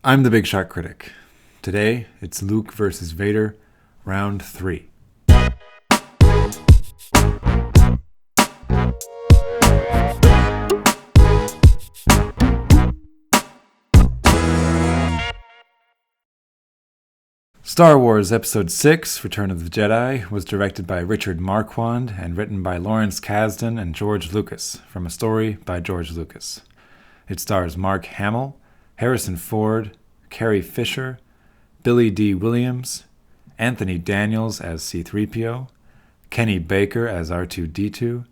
I'm the Big Shot Critic. Today, it's Luke versus Vader, round 3. Star Wars Episode 6, Return of the Jedi, was directed by Richard Marquand and written by Lawrence Kasdan and George Lucas, from a story by George Lucas. It stars Mark Hamill, Harrison Ford, Carrie Fisher, Billy D. Williams, Anthony Daniels as C-3PO, Kenny Baker as R2-D2,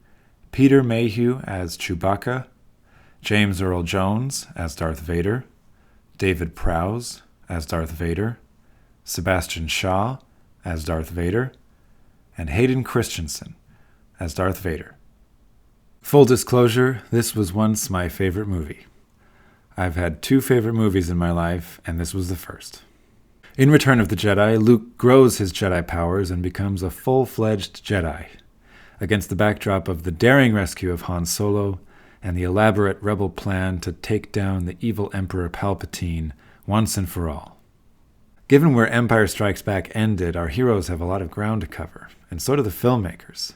Peter Mayhew as Chewbacca, James Earl Jones as Darth Vader, David Prowse as Darth Vader, Sebastian Shaw as Darth Vader, and Hayden Christensen as Darth Vader. Full disclosure, this was once my favorite movie. I've had 2 favorite movies in my life, and this was the first. In Return of the Jedi, Luke grows his Jedi powers and becomes a full-fledged Jedi, against the backdrop of the daring rescue of Han Solo and the elaborate rebel plan to take down the evil Emperor Palpatine once and for all. Given where Empire Strikes Back ended, our heroes have a lot of ground to cover, and so do the filmmakers.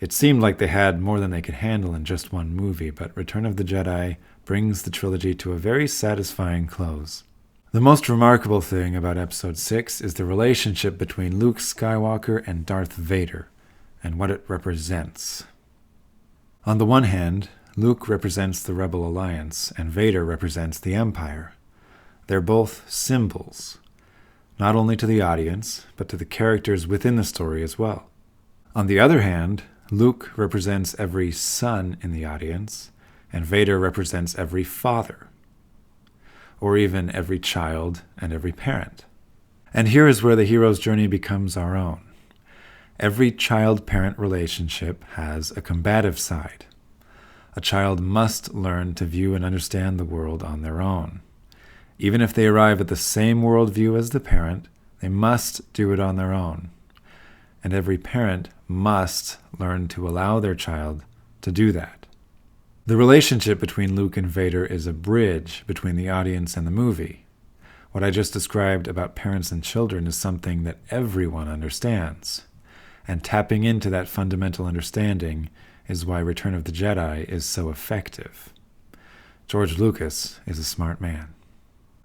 It seemed like they had more than they could handle in just one movie, but Return of the Jedi brings the trilogy to a very satisfying close. The most remarkable thing about Episode 6 is the relationship between Luke Skywalker and Darth Vader, and what it represents. On the one hand, Luke represents the Rebel Alliance, and Vader represents the Empire. They're both symbols, not only to the audience, but to the characters within the story as well. On the other hand, Luke represents every son in the audience, and Vader represents every father, or even every child and every parent. And here is where the hero's journey becomes our own. Every child-parent relationship has a combative side. A child must learn to view and understand the world on their own. Even if they arrive at the same worldview as the parent, they must do it on their own. And every parent must learn to allow their child to do that. The relationship between Luke and Vader is a bridge between the audience and the movie. What I just described about parents and children is something that everyone understands. And tapping into that fundamental understanding is why Return of the Jedi is so effective. George Lucas is a smart man.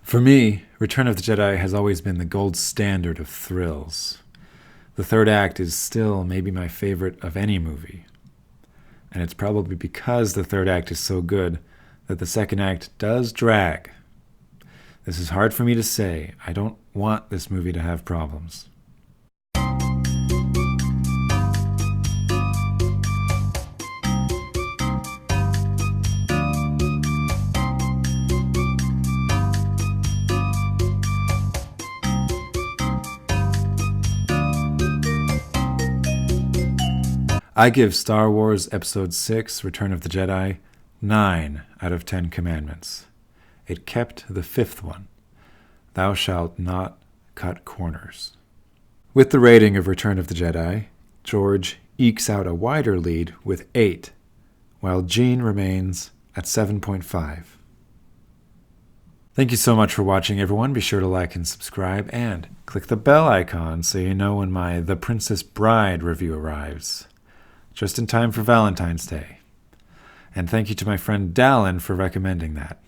For me, Return of the Jedi has always been the gold standard of thrills. The third act is still maybe my favorite of any movie. And it's probably because the third act is so good that the second act does drag. This is hard for me to say. I don't want this movie to have problems. I give Star Wars Episode 6, Return of the Jedi, 9 out of 10 commandments. It kept the 5th one. Thou shalt not cut corners. With the rating of Return of the Jedi, George ekes out a wider lead with 8, while Gene remains at 7.5. Thank you so much for watching, everyone. Be sure to like and subscribe, and click the bell icon so you know when my The Princess Bride review arrives. Just in time for Valentine's Day. And thank you to my friend Dallin for recommending that.